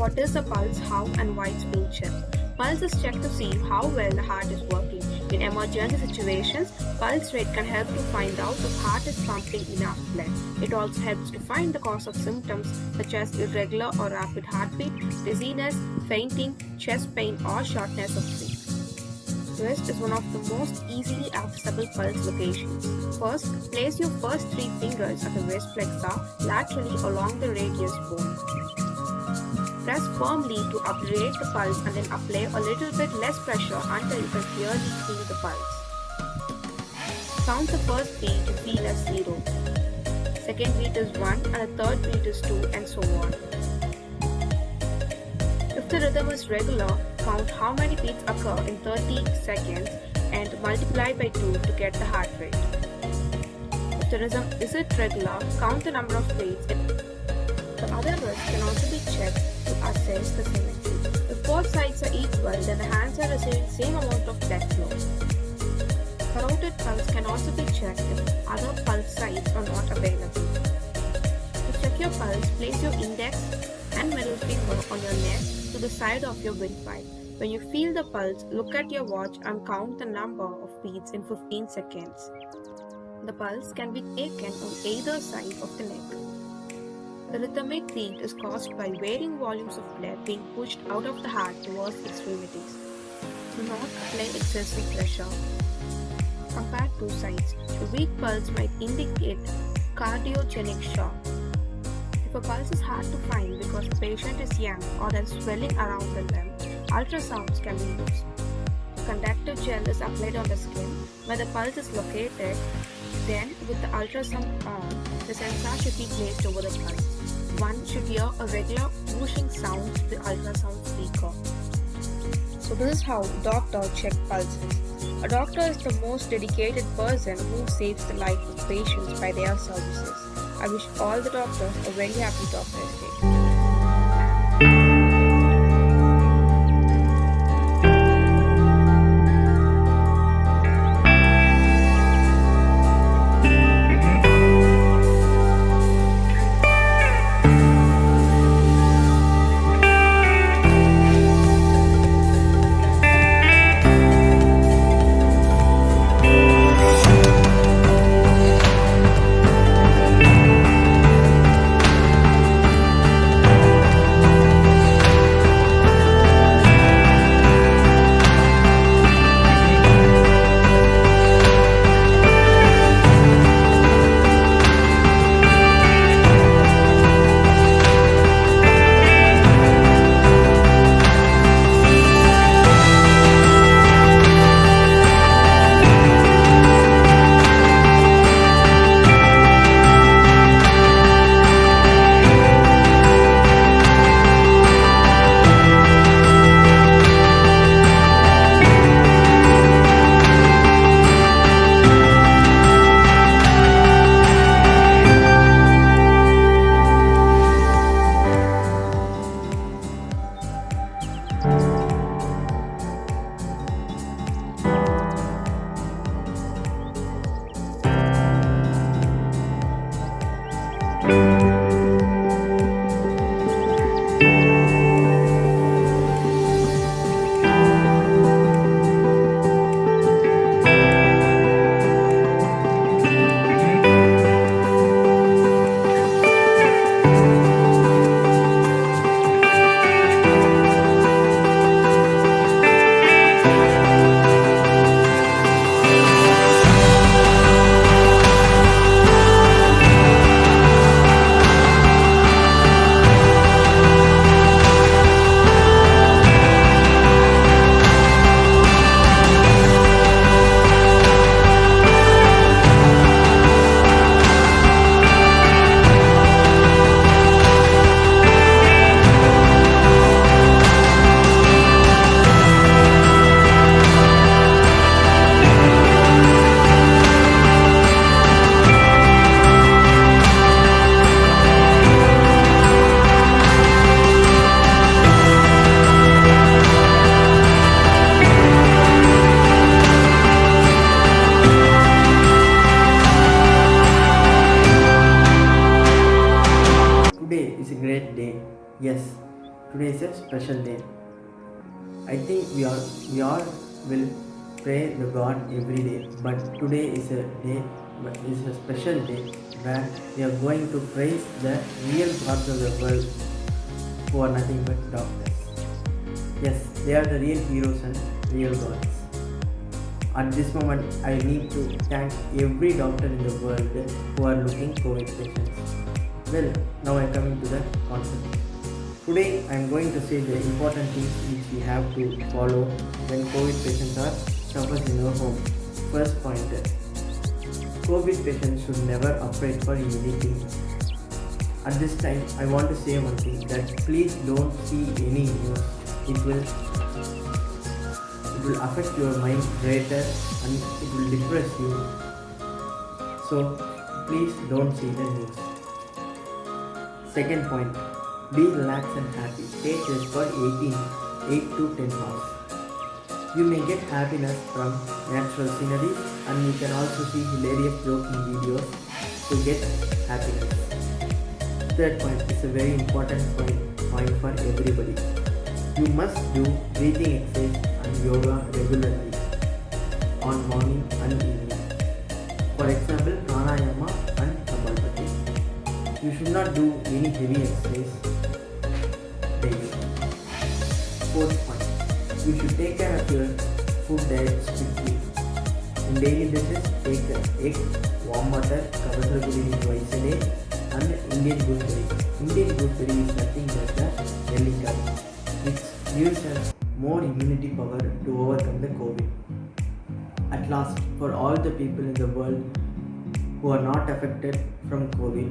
What is the pulse, how and why it's being checked? Pulse is checked to see how well the heart is working. In emergency situations, pulse rate can help to find out if heart is pumping enough blood. It also helps to find the cause of symptoms such as irregular or rapid heartbeat, dizziness, fainting, chest pain or shortness of breath. Wrist is one of the most easily accessible pulse locations. First, place your first 3 fingers at the wrist flexor laterally along the radius bone. Press firmly to upgrade the pulse and then apply a little bit less pressure until you can clearly feel the pulse. Count the first beat to feel as 0. Second beat is 1 and the third beat is 2 and so on. If the rhythm is regular, count how many beats occur in 30 seconds and multiply by 2 to get the heart rate. If the rhythm isn't regular, count the number of beats. The other wrist can also be checked to assess the symmetry. If both sides are equal, then the hands are receiving same amount of blood flow. Carotid pulse can also be checked if other pulse sites are not available. To check your pulse, place your index and middle finger on your neck to the side of your windpipe. When you feel the pulse, look at your watch and count the number of beats in 15 seconds. The pulse can be taken on either side of the neck. The rhythmic beat is caused by varying volumes of blood being pushed out of the heart towards extremities. Do not apply excessive pressure. Compare two sides. A weak pulse might indicate cardiogenic shock. If a pulse is hard to find because the patient is young or there is swelling around the limb, ultrasounds can be used. Conductive gel is applied on the skin where the pulse is located. Then, with the ultrasound on, the sensor should be placed over the pulse. One should hear a regular whooshing sound to the ultrasound speaker. So this is how doctor check pulses. A doctor is the most dedicated person who saves the life of patients by their services. I wish all the doctors a very happy Doctor's Day. a special day. I think we all will pray the God every day, but today is a day, is a special day where we are going to praise the real gods of the world who are nothing but doctors. Yes, they are the real heroes and real gods. At this moment, I need to thank every doctor in the world who are looking COVID patients. Well, now I am coming to the concept. Today, I am going to say the important things which we have to follow when COVID patients are suffered in our home. First point, COVID patients should never afraid for anything. At this time, I want to say one thing, that please don't see any news. It will affect your mind greater and it will depress you. So please don't see the news. Second point, be relaxed and happy. Take rest for 8 to 10 hours. You may get happiness from natural scenery, and you can also see hilarious joking videos to get happiness. Third point is a very important point for everybody. You must do breathing exercise and yoga regularly on morning and evening. For example, pranayama and kapalabhati. You should not do any heavy exercise daily. Fourth point, you should take care of your food diet strictly. In daily basis, take egg, warm water, kavasaragudi twice a day, and Indian gooseberry. Indian gooseberry is nothing but a delicacy, which gives us more immunity power to overcome the COVID. At last, for all the people in the world who are not affected from COVID,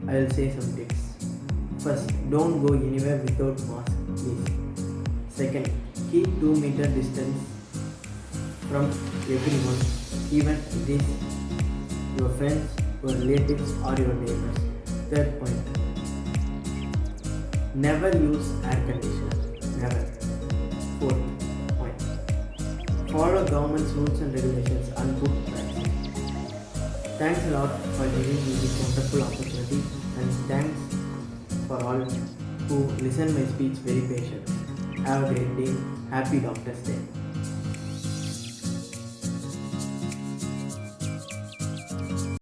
I will say some tips. First, don't go anywhere without mask, please. Second, keep 2-meter distance from everyone, even it is your friends, your relatives or your neighbors. Third point, never use air conditioner. Never. Fourth point, follow government's rules and regulations and book vaccine. Thanks a lot for giving me this wonderful opportunity, and thanks for all who listen my speech very patiently. Have a great day. Happy Doctor's Day.